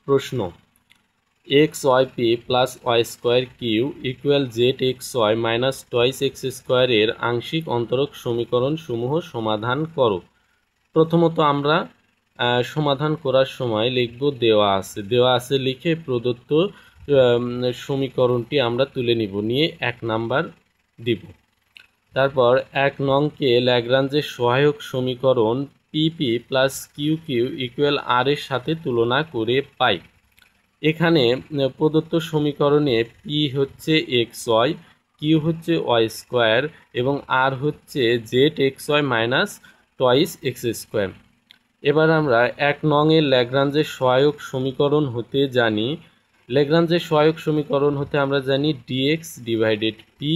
প্রশ্ন x y p plus y square q equal z x y minus twice x স্কোয়ারের আংশিক অন্তরক সমীকরণ সমূহ সমাধান করো। প্রথমত আমরা সমাধান করার সময় লিখব দেওয়া আছে লিখে প্রদত্ত সমীকরণটি আমরা তুলে নিয়ে 1 নাম্বার দিব। তারপর 1 নংকে ল্যাগ্রাঞ্জের সহায়ক সমীকরণ পিপি প্লাস কিউ কিউ ইকুয়াল আর এর সাথে তুলনা করে পাই। এখানে প্রদত্ত সমীকরণে পি হচ্ছে এক্স ওয়াই, কিউ হচ্ছে ওয়াই স্কোয়ার এবং আর হচ্ছে z x y minus twice x square. এবার আমরা 1 নংয়ের ল্যাগ্রাঞ্জের সহায়ক সমীকরণ হতে জানি, ল্যাগ্রাঞ্জের সহায়ক সমীকরণ হতে আমরা জানি dx divided P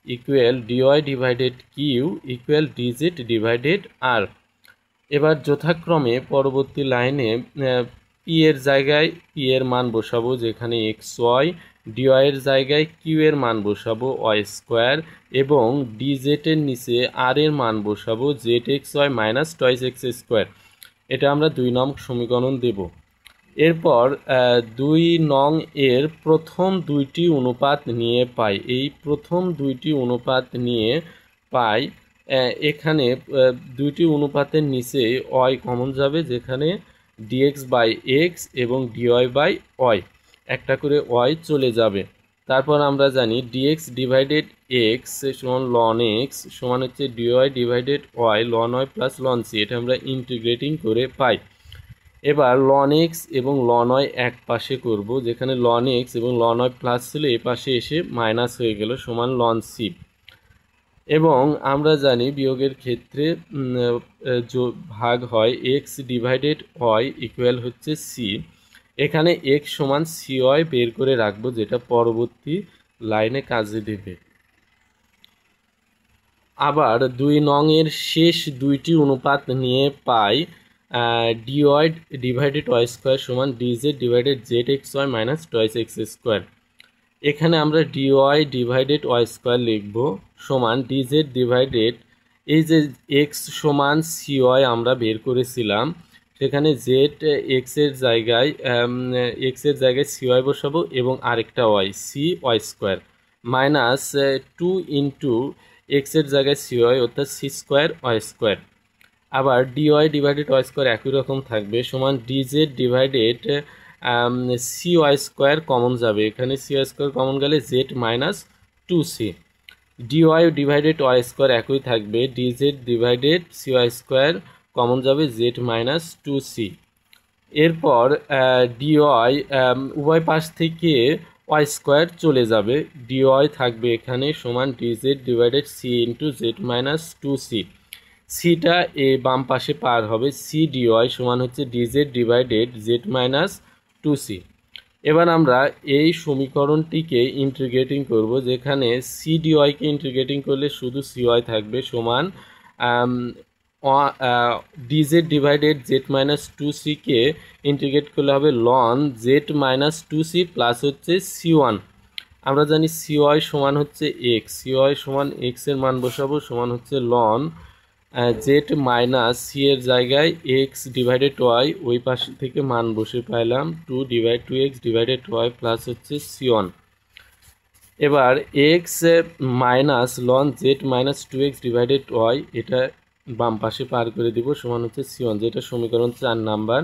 equal dy divided Q equal dz divided R. এবার যথাক্রমে পরবর্তী লাইনে পি এর জায়গায় পি এর মান বসাবো যেখানে এক্স ওয়াই, ডিওয়াই এর জায়গায় কিউ এর মান বসাবো ওয়াই স্কোয়ার এবং ডিজেড এর নিচে আর এর মান বসাবো z x y minus twice x square. এটা আমরা 2 নং সমীকরণ দেব। এরপর 2 নং এর প্রথম 2টি অনুপাত নিয়ে পাই, এই প্রথম 2টি অনুপাত নিয়ে পাই এখানে 2টি অনুপাতের নিচে ওয়াই কমন যাবে যেখানে ডিএক্স বাই এক্স এবং ডিওয়াই বাই ওয়াই একটা করে ওয়াই চলে যাবে। তারপর আমরা জানি ডিএক্স ডিভাইডেড এক্স সমান লন এক্স সমান হচ্ছে dy divided y ln y plus ln c, এটা আমরা ইন্টিগ্রেটিং করে পাই। এবার লন এক্স এবং লন ওয়াই এক পাশে করব, যেখানে লন এক্স এবং লন ওয়াই প্লাস ছিল এ পাশে এসে মাইনাস হয়ে গেল সমান লন সি। এবং আমরা জানি বিয়োগের ক্ষেত্রে ভাগ হয় এক্স ডিভাইডেড ওয়াই ইকুয়াল হচ্ছে সি, এখানে এক্স সমান সি ওয়াই বের করে রাখবো যেটা পরবর্তী লাইনে কাজে দেবে। আবার 2 নং এর শেষ 2টি অনুপাত নিয়ে পাই ডিওয়াই ডিভাইডেড ওয়াই স্কোয়ার সমান dz divided z x y minus twice x square. এখানে আমরা ডিওয়াই ডিভাইডেড ওয়াই স্কোয়ার লিখব সমান ডিজেড ডিভাইডেড এই যে এক্স সমান সি ওয়াই আমরা বের করেছিলাম সেখানে জেড এক্সের জায়গায় সি ওয়াই বসাবো এবং আরেকটা y c y square minus 2 into এক্সের জায়গায় সি ওয়াই অর্থাৎ সি স্কোয়ার ওয়াই স্কোয়ার। আবার ডিওয়াই ডিভাইডেড ওয়াই স্কোয়ার একই রকম থাকবে সমান dz divided c y square common যাবে, এখানে সি ওয়াই স্কোয়ার কমন গেলে z minus 2c। Dy divided y square একই থাকবে, dz divided c y square common যাবে জেড মাইনাস 2c। এরপর ডিওয়াই উভয় পাশ থেকে ওয়াই স্কোয়ার চলে যাবে, ডিওয়াই থাকবে এখানে সমান dz divided c into z minus 2c। সিটা এ বাম পাশে পার হবে, সি ডিওয়াই সমান হচ্ছে DZ divided Z minus 2c। এবার আমরা এই সমীকরণটিকে ইন্টিগ্রেটিং করব, যেখানে সি ডিওয়াইকে ইন্টিগ্রেটিং করলে শুধু সি ওয়াই থাকবে সমান ডিজেড ডিভাইডেড জেড মাইনাস 2c-কে ইন্টিগ্রেট করলে হবে ln Z minus 2c plus হচ্ছে সি ওয়ান। আমরা জানি সি ওয়াই সমান হচ্ছে এক্স, সি ওয়াই সমান এক্সের মান বসাবো সমান হচ্ছে লন জেড মাইনাস সি এর জায়গায় এক্স ডিভাইডেড ওয়াই ওই পাশ থেকে মান বসে পাইলাম 2/2x ডিভাইডেড ওয়াই প্লাস হচ্ছে সি ওয়ান। এবার x minus ln Z minus 2x divided y এটা বাম পাশে পার করে দিব সমান হচ্ছে সি ওয়ান, যেটা সমীকরণ 4 নাম্বার।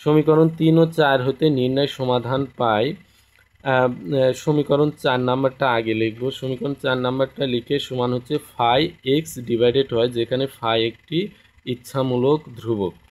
সমীকরণ 3 ও 4 হতে নির্ণয় সমাধান পাই। সমীকরণ 4 নাম্বারটা আগে লিখব, সমীকরণ 4 নাম্বারটা লিখে সমান হচ্ছে ফাই এক্স ডিভাইডেড হয় যেখানে ফাই একটি ইচ্ছামূলক ধ্রুবক।